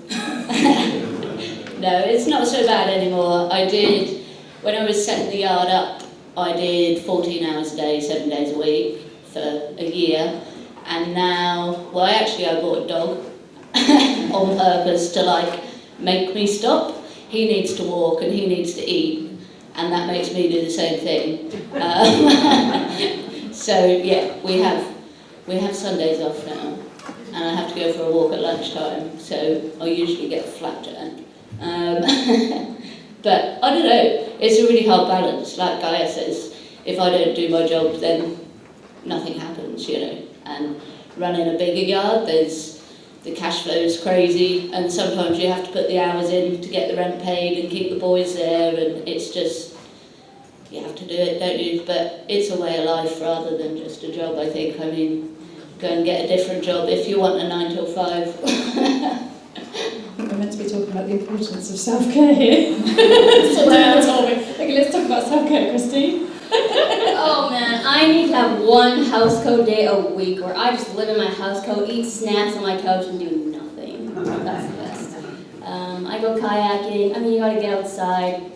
No, it's not so bad anymore. When I was setting the yard up, I did 14 hours a day, 7 days a week for a year. And now, I bought a dog on purpose to, like, make me stop. He needs to walk and he needs to eat, and that makes me do the same thing. So, yeah, we have Sundays off now. And I have to go for a walk at lunchtime, so I usually get flapjack. But I don't know, it's a really hard balance. Like Gaia says, if I don't do my job, then nothing happens, you know. And running a bigger yard, the cash flow is crazy, and sometimes you have to put the hours in to get the rent paid and keep the boys there, and it's just, you have to do it, don't you? But it's a way of life rather than just a job, I think. I mean, go and get a different job if you want a 9 till 5. We're meant to be talking about the importance of self-care here. So Diana told me. Okay, let's talk about self-care, Christine. Oh man, I need to have one house coat day a week where I just live in my house coat, eat snacks on my couch, and do nothing. That's the best. I go kayaking. I mean, you gotta get outside.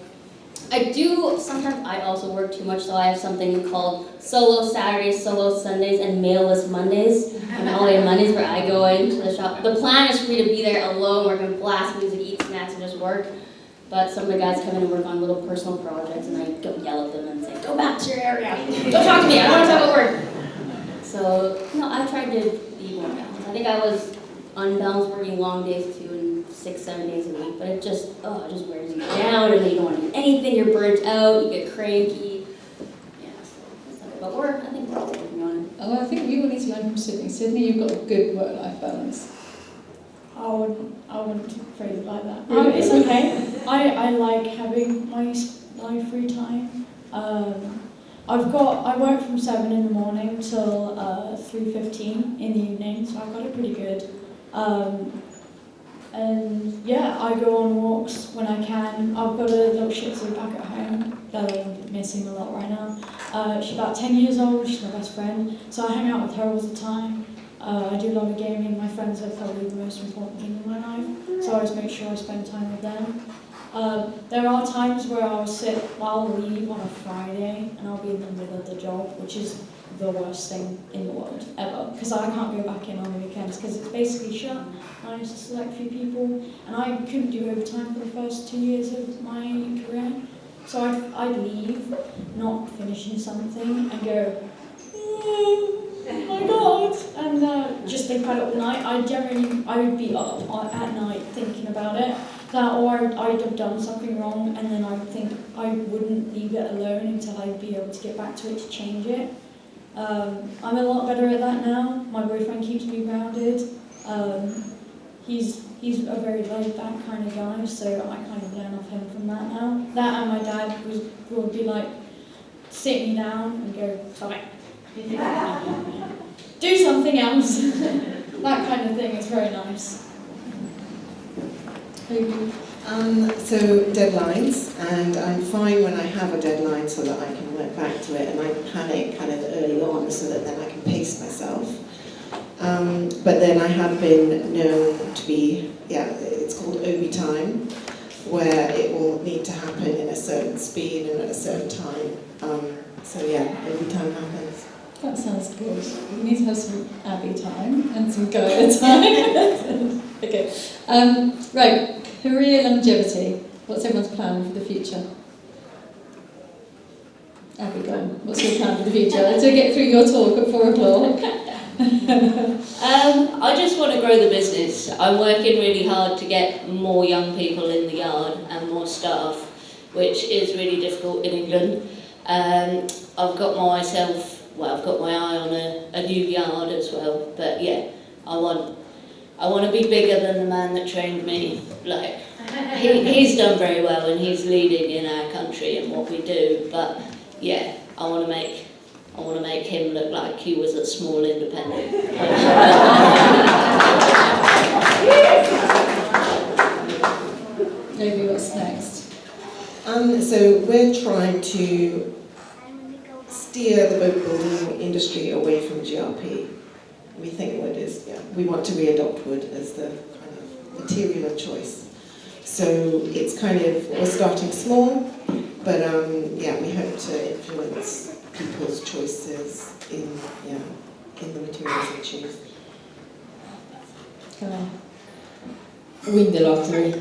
Sometimes I also work too much, so I have something called Solo Saturdays, Solo Sundays, and Mailless Mondays. And Holiday Mondays where I go into the shop. The plan is for me to be there alone, where I can blast music, eat snacks, and just work. But some of the guys come in and work on little personal projects, and I go yell at them and say, "Go back to your area. Don't talk to me. I want to talk about work." So, I tried to be more balanced. I think I was unbalanced, working long days too, and 6-7 days a week. But it just wears you down, and you don't want to do anything. You're burnt out. You get cranky. Yeah, so that's not it. But I think we're all working on it. Oh, I think you all need to learn from Sydney. Sydney, you've got a good work-life balance. I wouldn't phrase it like that. Really? It's okay. I like having my free time. I work from 7 in the morning till 3:15 in the evening, so I've got it pretty good. And yeah, I go on walks when I can. I've got a little shih tzu back at home that I'm missing a lot right now. She's about 10 years old, she's my best friend, so I hang out with her all the time. I do a lot of gaming. My friends are probably the most important thing in my life, so I always make sure I spend time with them. There are times where I'll leave on a Friday and I'll be in the middle of the job, which is the worst thing in the world ever, because I can't go back in on the weekends because it's basically shut. I just select a few people, and I couldn't do overtime for the first 2 years of my career. So I'd leave, not finishing something, and go, oh my god, and just think about it all night. I would be up at night thinking about it, or I'd have done something wrong, and then I'd think I wouldn't leave it alone until I'd be able to get back to it to change it. I'm a lot better at that now. My boyfriend keeps me grounded. He's a very laid-back kind of guy, so I kind of learn off him from that now. That and my dad would be like, sit me down and go, stop it. Do something else. That kind of thing is very nice. So deadlines, and I'm fine when I have a deadline so that I can work back to it, and I panic kind of early on so that then I can pace myself. But then I have been known to be, it's called overtime, where it will need to happen in a certain speed and at a certain time. Overtime happens. That sounds good. We need to have some Abby time and some Gaia time. Okay. Right. Career longevity. What's everyone's plan for the future? Abby, go on. What's your plan for the future? To get through your talk at 4 o'clock. I just want to grow the business. I'm working really hard to get more young people in the yard and more staff, which is really difficult in England. I've got my eye on a new yard as well, but yeah, I want to be bigger than the man that trained me. Like, he's done very well and he's leading in our country and what we do, but yeah, I want to make him look like he was a small independent. Maybe what's next? So we're trying to steer the boat building industry away from GRP. We think wood is, we want to readopt wood as the kind of material of choice. So it's we're starting small, but we hope to influence people's choices in the materials they choose. Go on. Win the lottery.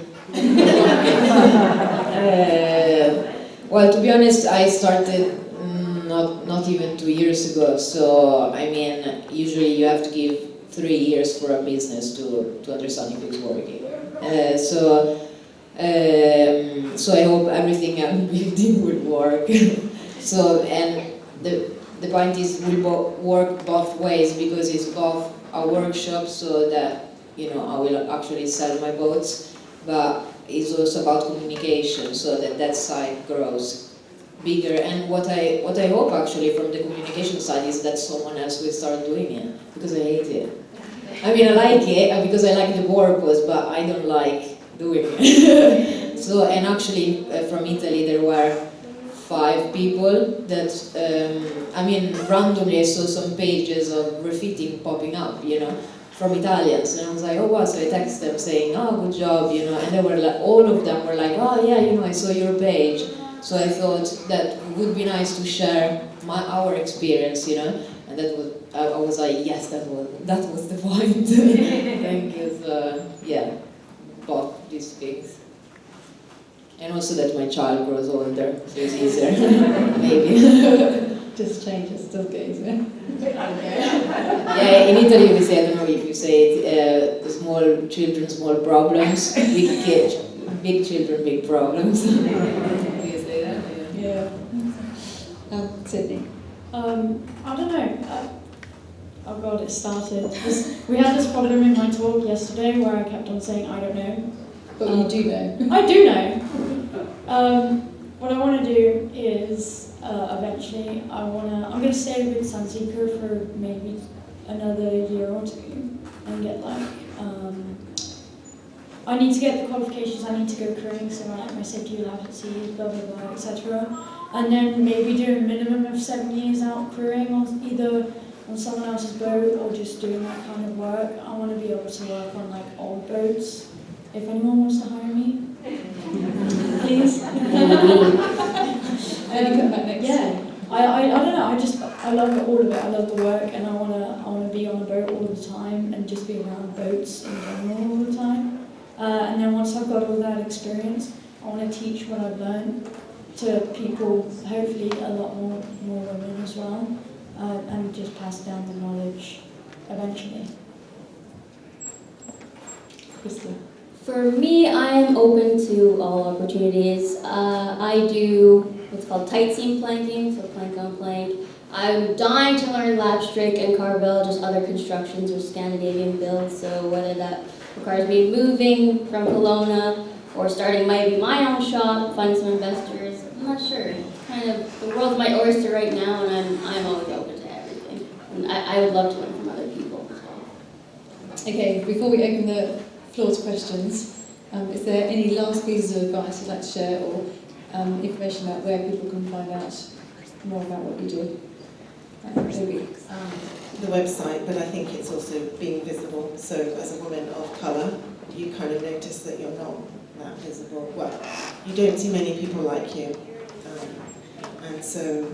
Well, to be honest, I started not even 2 years ago. So I mean, usually you have to give 3 years for a business to understand if it's working. So I hope everything I'm building will work. And the point is will work both ways, because it's both a workshop so that I will actually sell my boats, but it's also about communication so that side grows bigger. And what I hope actually from the communication side is that someone else will start doing it, because I hate it. I mean, I like it because I like the purpose, but I don't like doing it. So, and actually from Italy there were 5 people that, randomly I saw some pages of graffiti popping up, from Italians, and I was like, oh wow, so I texted them saying, oh, good job, and they were like, all of them were like, oh yeah, I saw your page. So I thought that it would be nice to share our experience, and that was, I was like, yes, that was the point. Thank you. So, both these things. And also that my child grows older, so it's easier, maybe. Just changes, still get easier. Yeah, in Italy we say, I don't know if you say it, small children, small problems, big children, big problems. Do you say that? Yeah. Sydney. I don't know. Oh god, it started. We had this problem in my talk yesterday where I kept on saying, I don't know. But you do know. I do know. What I want to do is, eventually, I'm going to stay with Sunseeker for maybe another year or 2 and get I need to get the qualifications, I need to go crewing, so like my safety allowances, blah blah blah, etc. And then maybe do a minimum of 7 years out crewing, either on someone else's boat or just doing that kind of work. I want to be able to work on like old boats, if anyone wants to hire me. Please. Come back next. Yeah. I don't know, I love all of it. I love the work, and I wanna be on a boat all the time and just be around boats in general all the time. And then once I've got all that experience, I want to teach what I've learned to people, hopefully a lot more women as well, and just pass down the knowledge eventually. Krista. For me, I'm open to all opportunities. I do what's called tight seam planking, so plank on plank. I'm dying to learn lap strake and carvel, just other constructions or Scandinavian builds. So whether that requires me moving from Kelowna or starting maybe my own shop, finding some investors, I'm not sure. Kind of the world's my oyster right now, and I'm always open to everything. And I would love to learn from other people as well. Okay, before we open the floor to questions, is there any last pieces of advice you'd like to share, or information about where people can find out more about what you do? Maybe. The website, but I think it's also being visible. So as a woman of colour, you kind of notice that you're not that visible. Well, you don't see many people like you. And so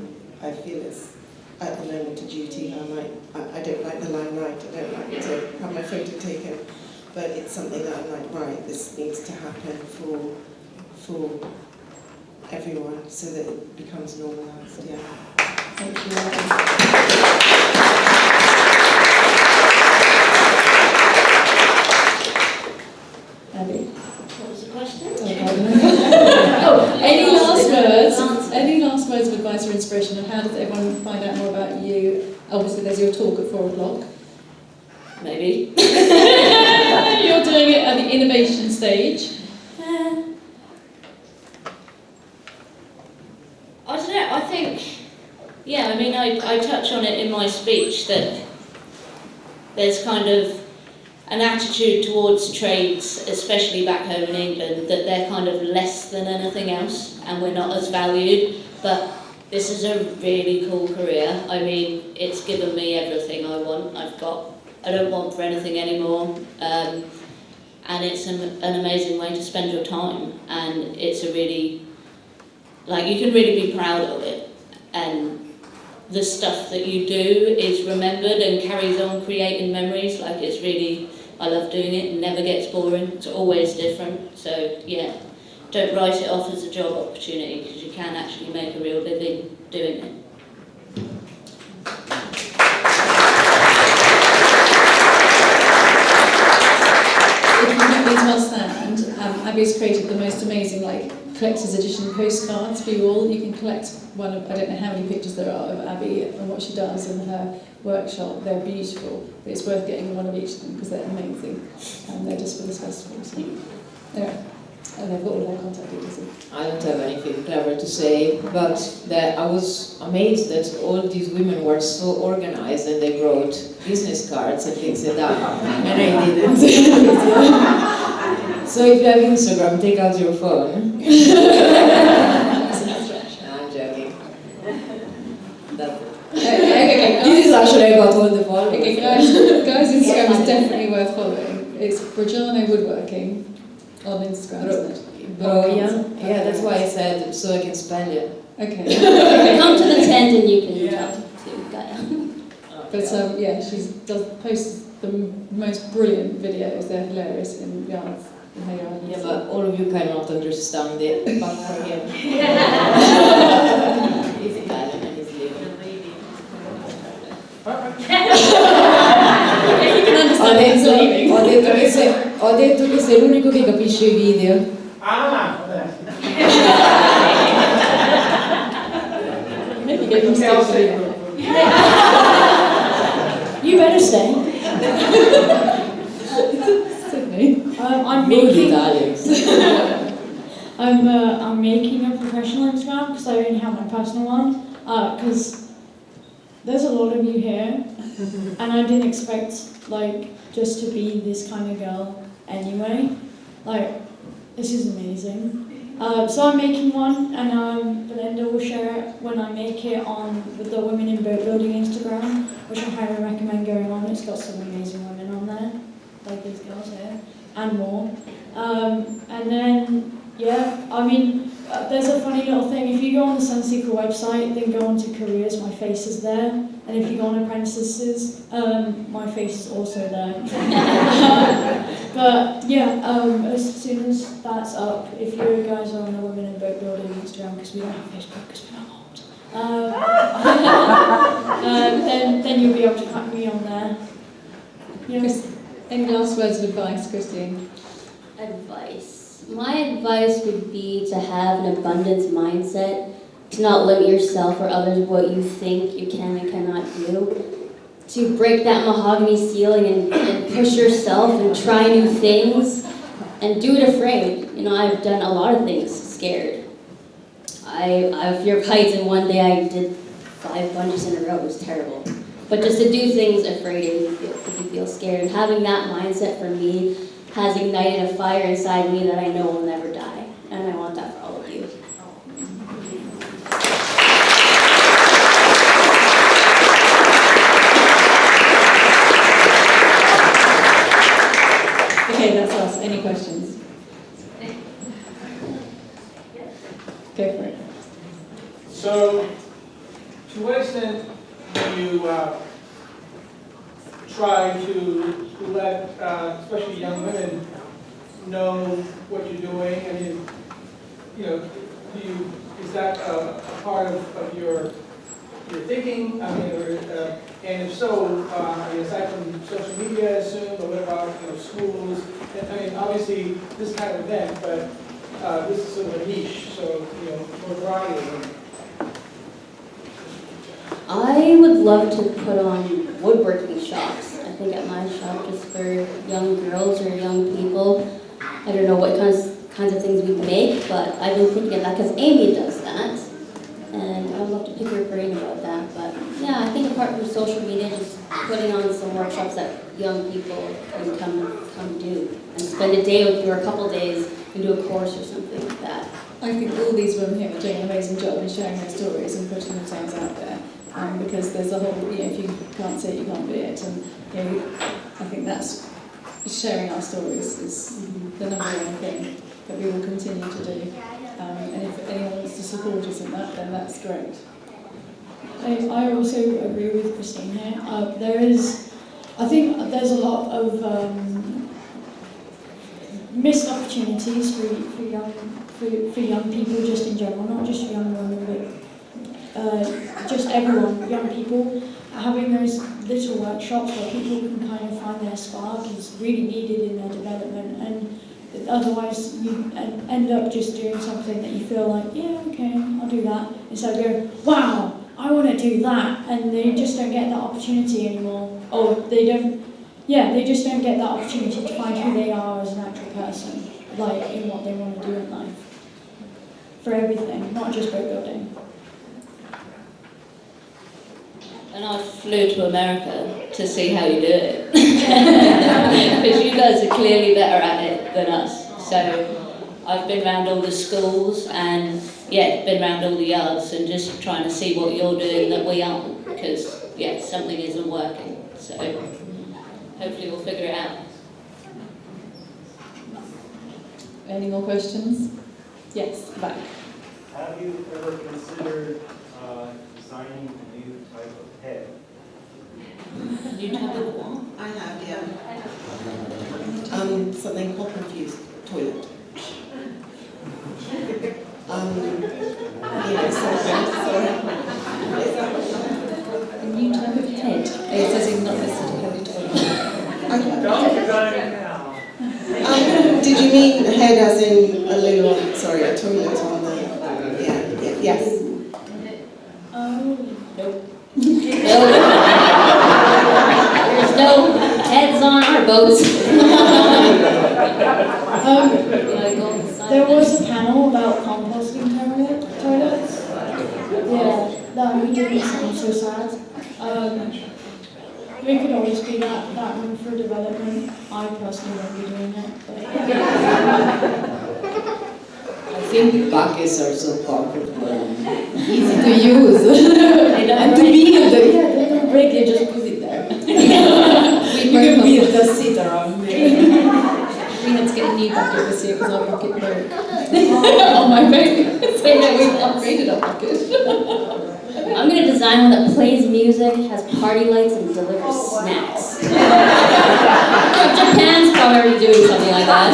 I feel it's at the moment a duty. I don't like the limelight, I don't like to have my photo taken, but it's something that I'm like, right, this needs to happen for everyone so that it becomes normalised, yeah. Thank you. Abby. What was the question? Any last words of advice or inspiration, and how does everyone find out more about you? Obviously there's your talk at 4 o'clock. Maybe. You're doing it at the innovation stage. I don't know, I think, yeah, I mean, I touch on it in my speech that there's kind of an attitude towards trades, especially back home in England, that they're kind of less than anything else and we're not as valued, but this is a really cool career. I mean, it's given me everything I want. I don't want for anything anymore, and it's an amazing way to spend your time, and it's a really, like, you can really be proud of it, and the stuff that you do is remembered and carries on creating memories. Like, it's really, I love doing it, it never gets boring, it's always different. So yeah, don't write it off as a job opportunity, because you can actually make a real living doing it. If you don't need to understand, Abby's created the most amazing collector's edition postcards for you all. You can collect one of, I don't know how many pictures there are of Abby and what she does in her workshop. They're beautiful, but it's worth getting one of each of them because they're amazing. And they're just for this festival. So, anyway, and they've got all their contact details. I don't have anything clever to say, but I was amazed that all these women were so organized and they wrote business cards and things like that, and I didn't. So if you have Instagram, take out your phone. I'm joking. That's it. Okay, This is actually I got all the followers. Okay, guys, Instagram is definitely worth following. It's Brojano Woodworking on Instagram, isn't it? Yeah, that's why I said so I can spell it. Okay. Come to the tent and you can talk to Gaia. But yeah, she posts the most brilliant videos. They're hilarious in yards. Yeah, but all of you cannot understand it. But for him, he's Italian and he's living. You can understand it, he's leaving. Ho detto che sei l'unico che capisce i video. Maybe give him stick to You better stay. Sydney. I'm Maybe making. Italians. I'm making a professional Instagram because I only have my personal one. Because there's a lot of you here, and I didn't expect just to be this kind of girl anyway. This is amazing. So I'm making one, and Belinda will share it when I make it with the Women in Boat Building Instagram, which I highly recommend going on. It's got some amazing women on there, like these girls here, and more. And then Yeah, I mean, there's a funny little thing. If you go on the Sunseeker website, then go on to careers, my face is there. And if you go on apprentices, my face is also there. But yeah, as soon as that's up, if you guys are on the Women in Boat Building Instagram, because we don't have Facebook because we're not old, then you'll be able to find me on there. Yeah. Any last words of advice, Christine? Advice. My advice would be to have an abundance mindset, to not limit yourself or others what you think you can and cannot do, to break that mahogany ceiling and push yourself and try new things and do it afraid. You know, I've done a lot of things scared. I have fear of heights, and one day I did 5 bungees in a row. It was terrible. But just to do things afraid if you feel scared. And having that mindset for me has ignited a fire inside me that I know will never die. And I want that for all of you. Okay, that's us. Any questions? Go for it. So, to what extent do you try to let, especially young women, know what you're doing? I mean, you know, is that a part of your thinking? I mean, and if so, aside from social media, I assume, but what about schools? I mean, obviously this kind of event, but this is sort of a niche, so more variety. I would love to put on woodworking shops. I think at my shop, just for young girls or young people. I don't know what kinds of things we make, but I've been thinking of that because Amy does that. And I'd love to pick her brain about that. But yeah, I think apart from social media, just putting on some workshops that young people can come do. And spend a day with you or a couple days and do a course or something like that. I think all these women here are doing an amazing job in sharing their stories and putting themselves out there. Because there's a whole, if you can't see it, you can't be it. And I think that's sharing our stories is the number one thing that we will continue to do. And if anyone wants to support us in that, then that's great. I also agree with Christine here. I think there's a lot of missed opportunities for young people just in general, not just young women, but just everyone, young people. Having those little workshops where people can kind of find their spark is really needed in their development, and otherwise you end up just doing something that you feel like, yeah, okay, I'll do that, instead of going, wow, I want to do that, and they just don't get that opportunity anymore, or they just don't get that opportunity to find who they are as an actual person, like in what they want to do in life, for everything, not just boat building. And I flew to America to see how you do it. Because you guys are clearly better at it than us. So I've been around all the schools and been around all the yards and just trying to see what you're doing that we aren't. Because something isn't working. So hopefully we'll figure it out. Any more questions? Yes, back. Have you ever considered designing a new type of head? New type of what? I have, yeah. Something called confused toilet. A new type of head. It says it's not necessarily toilet. Don't go now. Did you mean head as in a toilet on the, yes. Nope. There's no heads on our boats. There was a panel about composting toilets. Yeah, that we didn't sound so sad. We could always be that room for development. I personally won't be doing it. I think buckets are so comfortable and easy to use. And to be in they don't break, you just put it there. You can build the seat around me. We had to get a new bucket this year because our bucket broke. my boat. So yeah, we've upgraded our bucket. I'm going to design one that plays music, has party lights, and delivers snacks. Japan's probably already doing something like that.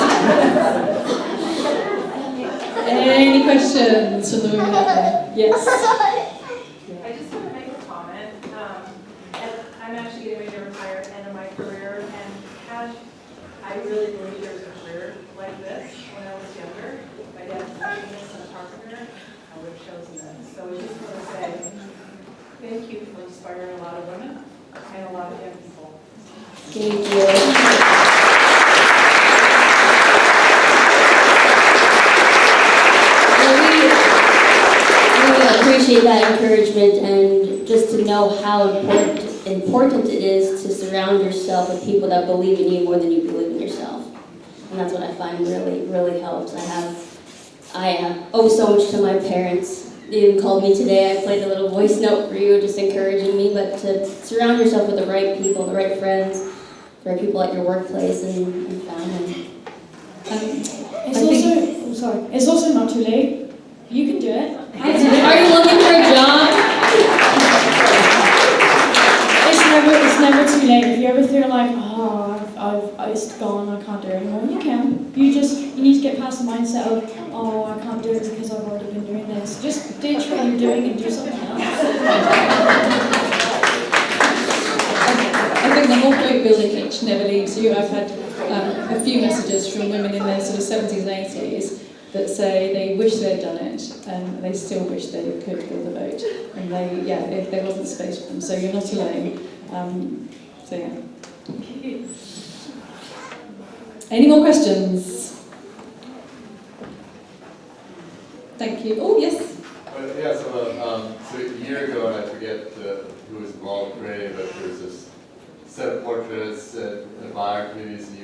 Any questions from the women out there? Yes. I just want to make a comment. I'm actually getting ready to retire at the end of my career, and I really believe there's a career like this when I was younger. My dad's a machinist and a carpenter. I would have chosen that. So I just want to say thank you for inspiring a lot of women and a lot of young people. Thank you. I appreciate that encouragement, and just to know how important it is to surround yourself with people that believe in you more than you believe in yourself. And that's what I find really, really helps. I owe so much to my parents. They even called me today. I played a little voice note for you, just encouraging me. But to surround yourself with the right people, the right friends, the right people at your workplace and family. It's also not too late. You can do it. Are you looking for a job? It's never too late. If you ever feel like, it's gone, I can't do it anymore, you can. You need to get past the mindset of, I can't do it because I've already been doing this. Just ditch what you're doing and do something else. I think the whole boat building itch never leaves you. I've had a few messages from women in their sort of 70s and 80s that say they wish they'd done it and they still wish they could build a boat. And if there wasn't space for them. So you're not alone. So yeah. Any more questions? Thank you. Oh, yes. So a year ago, and I forget who was involved in creating, but there was this set of portraits at buyer communities in the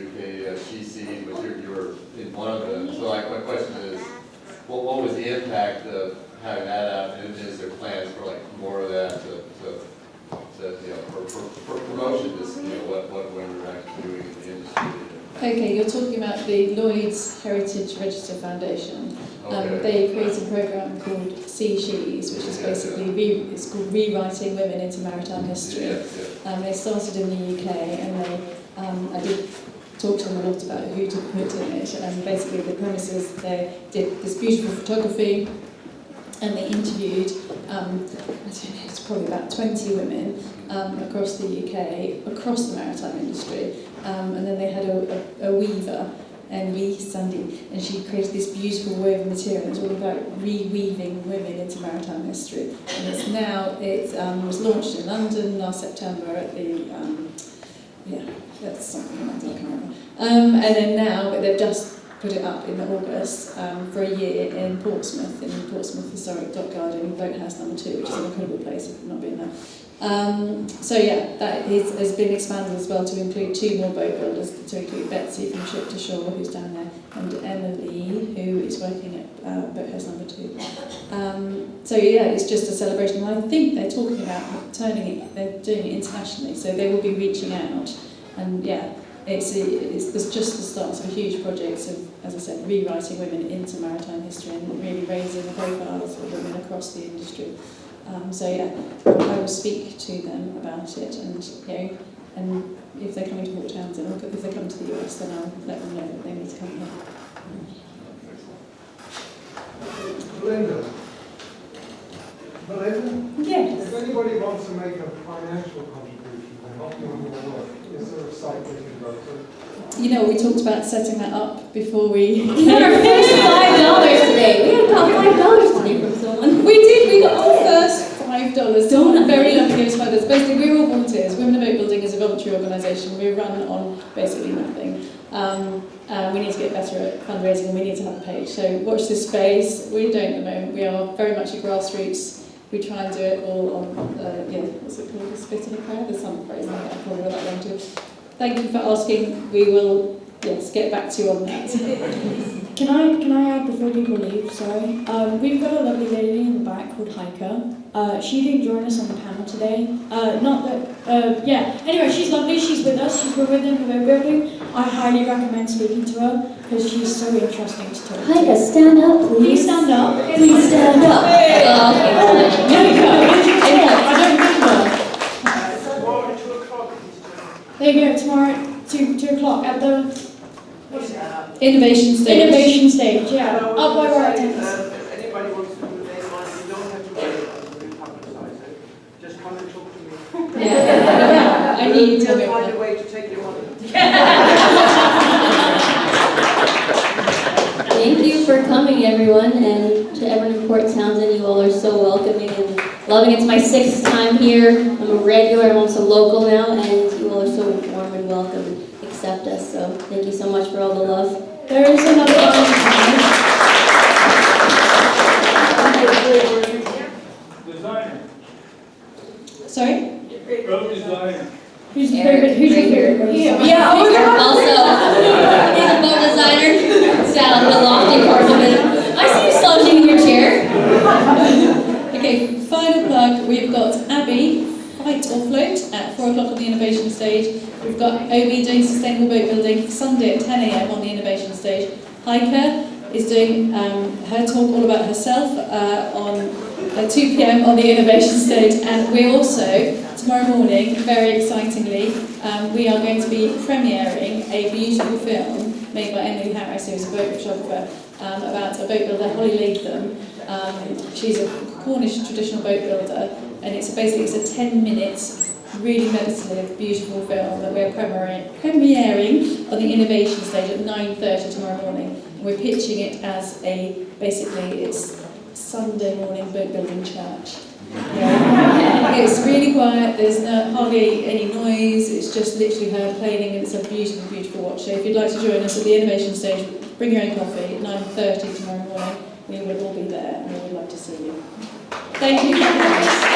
UK, She Seen, but you were in one of them. So my question is, what was the impact of having that out, and is there plans for more of that to for promotion, just what women are actually doing in the industry? Okay, you're talking about the Lloyd's Heritage Register Foundation. Okay. They created a program called See She's, which is basically it's called Rewriting Women into Maritime History. They started in the UK, and I did talk to them a lot about who to put in it. And basically, the premise is they did this beautiful photography, and they interviewed it's probably about 20 women across the UK, across the maritime industry, and then they had a weaver, Sandy, and she created this beautiful woven material. It's all about reweaving women into maritime history. And it was launched in London last September at the that's something I can't remember. And then now, but they've just put it up in August for a year in Portsmouth Historic Dock Garden, Boathouse number 2, which is an incredible place if you've not been there. That has been expanded as well to include 2 more boat builders, to include Betsy from Ship to Shore, who's down there, and Emily, who is working at Boathouse number 2. It's just a celebration. And I think they're talking about they're doing it internationally, so they will be reaching out. And it's just the start of a huge project of, as I said, rewriting women into maritime history and really raising the profiles of women across the industry. I will speak to them about it, and if they're coming to Port Townsend, or if they're coming to the US, then I'll let them know that they need to come here. Belinda? Yes. If anybody wants to make a financial contribution to help you in your work, is there a site they can go to? We talked about setting that up before we... We got our first $5 today. We got $5 today from someone. We did. We got our first $5. Very lucky it was $5. Basically, we're all volunteers. Women of Boat Building is a voluntary organisation. We run on basically nothing. We need to get better at fundraising, and we need to have a page. So watch this space. We don't at the moment. We are very much a grassroots. We try and do it all on, what's it called? A spit in a crowd? There's some phrase like that. I probably got that wrong too. Thank you for asking. We will, get back to you on that. Can I add before people leave? Sorry. We've got a lovely lady in the back called Hiker. She didn't join us on the panel today. Anyway, she's lovely. She's with us. She's been with them for boat building. I highly recommend speaking to her because she's so interesting to talk to. Hiker, stand up, please. Please stand up. Please stand up. No, I don't remember. Tomorrow at 2 o'clock. There you go, tomorrow at 2 o'clock at the Innovation stage. innovation stage, yeah. And I Up was by gonna where I say, attend. if anybody wants to do the name line, you don't have to worry about it, we publicize it. Just come and talk to me. Yeah. I need you to We'll be find a way to take you on. Thank you for coming, everyone, and to everyone in Port Townsend, you all are so welcoming and loving. It's my 6th time here. I'm a regular, I'm also local now, and you all are so warm and welcome and accept us. So thank you so much for all the love. There is another one. Designer, Sorry? road designer. Who's your favorite? Who's your favorite? Yeah, also, he's a boat designer. Sat on the lofty compliment. I see you slouching in your chair. Okay, final plug. We've got Abby, Fight or Float, at 4 o'clock on the innovation stage. We've got Obi doing sustainable boat building Sunday at 10 a.m. on the innovation stage. Hiker is doing her talk all about herself on 2 p.m. on the innovation stage. And we also, tomorrow morning, very excitingly, we are going to be premiering a beautiful film made by Emily Harris, who's a boat photographer, about a boat builder, Holly Latham. She's a Cornish traditional boat builder, and it's a 10 minutes, really meditative, beautiful film that we're premiering on the innovation stage at 9:30 tomorrow morning. And we're pitching it as it's Sunday morning boat building church. Yeah. It's really quiet, there's hardly any noise, it's just literally her playing, and it's a beautiful, beautiful watch. So if you'd like to join us at the innovation stage, bring your own coffee at 9:30 tomorrow morning. We will all be there and we would love to see you. Thank you for having us.